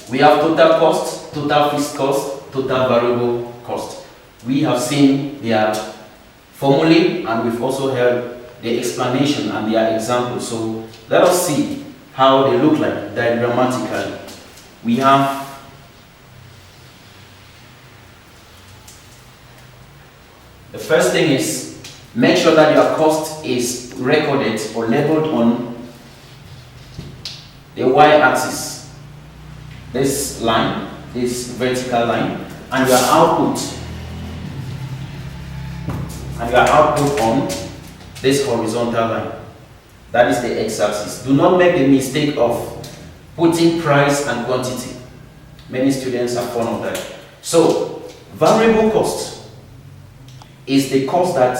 We have total cost, total fixed cost, total variable cost. We have seen their formulae and we've also heard the explanation and their examples. So let us see how they look like diagrammatically. We have the first thing is make sure that your cost is recorded or labeled on the y-axis, this line, this vertical line, and your output on this horizontal line. That is the x-axis. Do not make the mistake of putting price and quantity. Many students are fond of that. So, variable cost is the cost that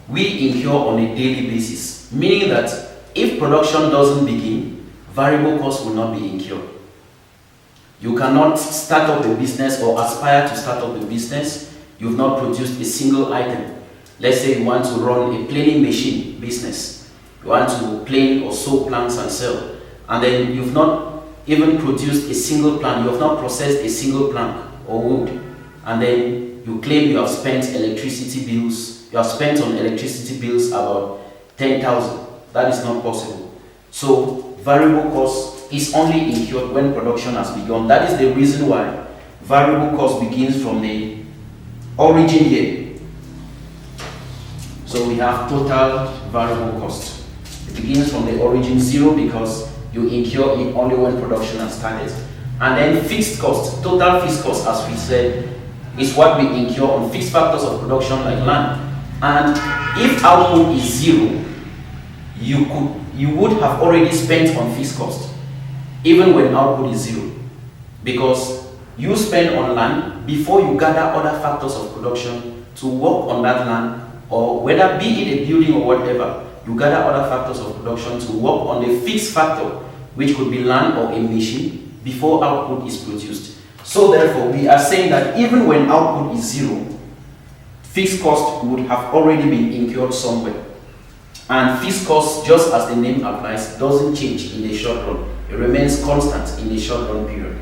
we incur on a daily basis, meaning that if production doesn't begin, variable cost will not be incurred. You cannot start up a business or aspire to start up a business. You've not produced a single item. Let's say you want to run a planing machine business. You want to plane or sew planks and sell. And then you've not even produced a single plank. You have not processed a single plank or wood. And then you claim you have spent electricity bills. You have spent on electricity bills about 10,000. That is not possible. So variable cost is only incurred when production has begun. That is the reason why variable cost begins from the origin year. So we have total variable cost. It begins from the origin 0 because you incur it only when production has started. And then fixed cost, total fixed cost, as we said, is what we incur on fixed factors of production like land. And if output is 0, you would have already spent on fixed cost, even when output is 0, because you spend on land before you gather other factors of production to work on that land, or whether be it a building or whatever, you gather other factors of production to work on the fixed factor, which could be land or a machine, before output is produced. So therefore, we are saying that even when output is 0, fixed cost would have already been incurred somewhere. And fixed cost, just as the name applies, doesn't change in the short run. It remains constant in the short run period.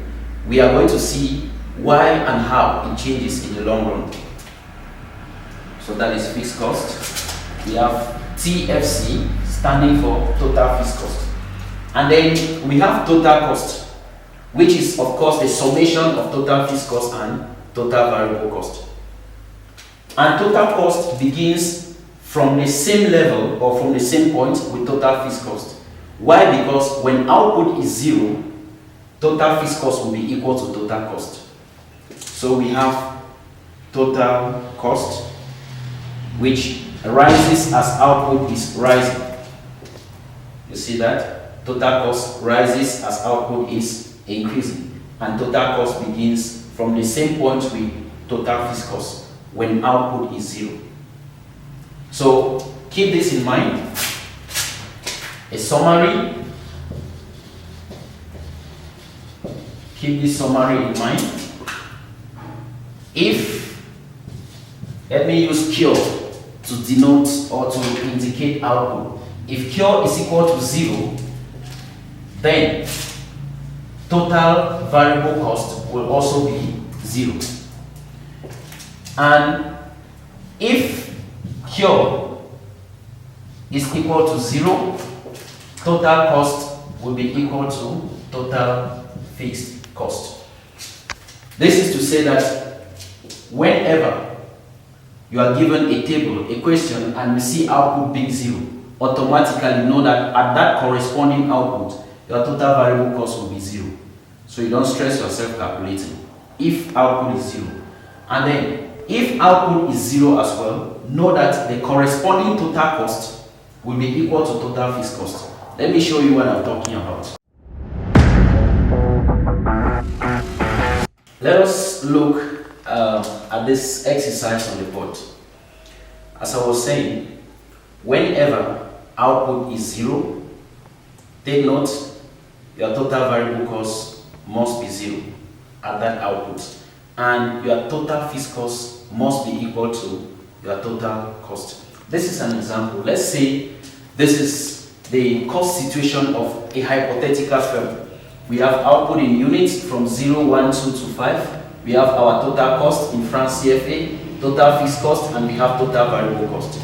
We are going to see why and how it changes in the long run. So that is fixed cost. We have TFC, standing for total fixed cost. And then we have total cost, which is of course the summation of total fixed cost and total variable cost. And total cost begins from the same level or from the same point with total fixed cost. Why? Because when output is 0, total fixed cost will be equal to total cost. So we have total cost, which rises as output is rising. You see that? Total cost rises as output is increasing. And total cost begins from the same point with total fixed cost when output is 0. So keep this in mind. A summary. Keep this summary in mind. If, let me use cure to denote or to indicate output. If cure is equal to 0, then total variable cost will also be 0. And if cure is equal to 0, total cost will be equal to total fixed cost. This is to say that whenever you are given a table, a question, and you see output being 0, automatically know that at that corresponding output, your total variable cost will be 0. So you don't stress yourself calculating if output is 0. And then, if output is 0 as well, know that the corresponding total cost will be equal to total fixed cost. Let me show you what I'm talking about. Let us look at this exercise on the board. As I was saying, whenever output is 0, take note, your total variable cost must be 0 at that output, and your total fixed cost must be equal to your total cost. This is an example. Let's say this is the cost situation of a hypothetical firm We have output in units from 0, 1, 2 to 5. We have our total cost in francs CFA, total fixed cost, and we have total variable cost.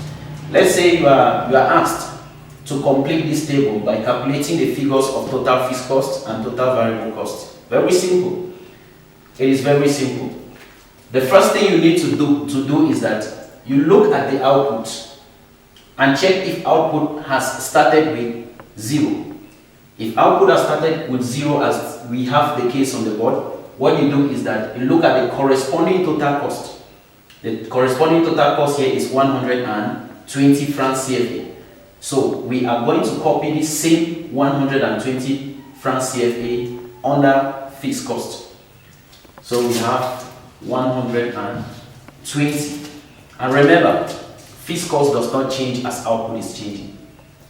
Let's say you are asked to complete this table by calculating the figures of total fixed cost and total variable cost. Very simple. It is very simple. The first thing you need to do is that you look at the output and check if output has started with 0. If output has started with 0, as we have the case on the board, what you do is that you look at the corresponding total cost. The corresponding total cost here is 120 francs CFA. So we are going to copy the same 120 francs CFA under fixed cost. So we have 120. And remember, fixed cost does not change as output is changing.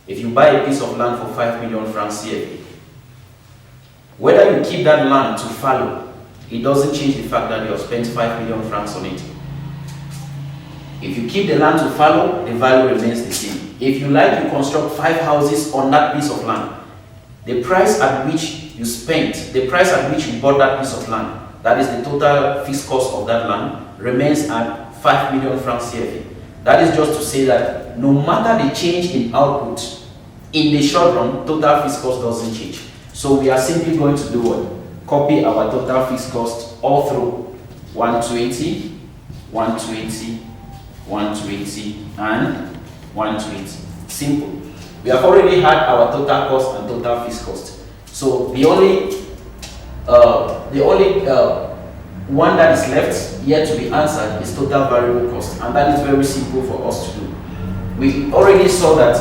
If you buy a piece of land for 5 million francs CFA, whether you keep that land to fallow, it doesn't change the fact that you have spent 5 million francs on it. If you keep the land to fallow, the value remains the same. If you like to construct 5 houses on that piece of land, the price at which you spent, the price at which you bought that piece of land, that is the total fixed cost of that land, remains at 5 million francs CFA. That is just to say that no matter the change in output, in the short run, total fixed cost doesn't change. So we are simply going to do what? Copy our total fixed cost all through 120, 120, 120, and 120. Simple. We have already had our total cost and total fixed cost. So the only one that is left yet to be answered is total variable cost, and that is very simple for us to do. We already saw that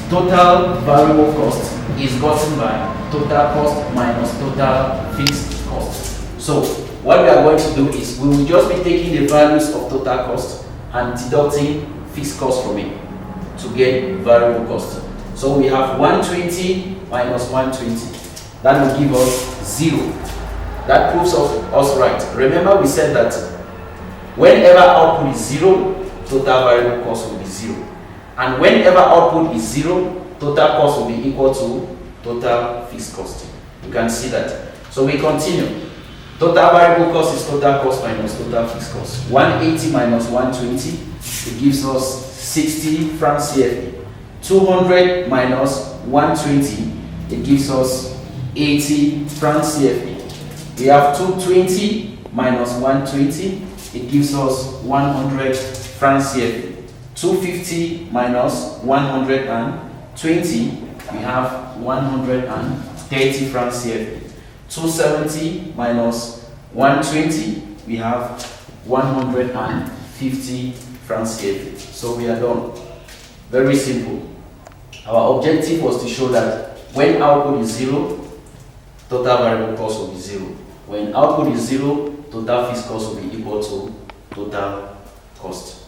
total variable cost is gotten by total cost minus total fixed cost. So what we are going to do is we will just be taking the values of total cost and deducting fixed cost from it to get variable cost. So we have 120 minus 120. That will give us 0. That proves us right. Remember, we said that whenever output is 0, total variable cost will be 0. And whenever output is 0, total cost will be equal to total fixed cost. You can see that. So we continue. Total variable cost is total cost minus total fixed cost. 180 minus 120, it gives us 60 francs CFA. 200 minus 120, it gives us 80 francs CFA. We have 220 minus 120, it gives us 100 francs CFA. 250 minus 120, we have 130 francs CFA. 270 minus 120, we have 150 francs CFA. So we are done. Very simple. Our objective was to show that when output is 0, total variable cost will be 0. When output is 0, total fixed cost will be equal to total cost.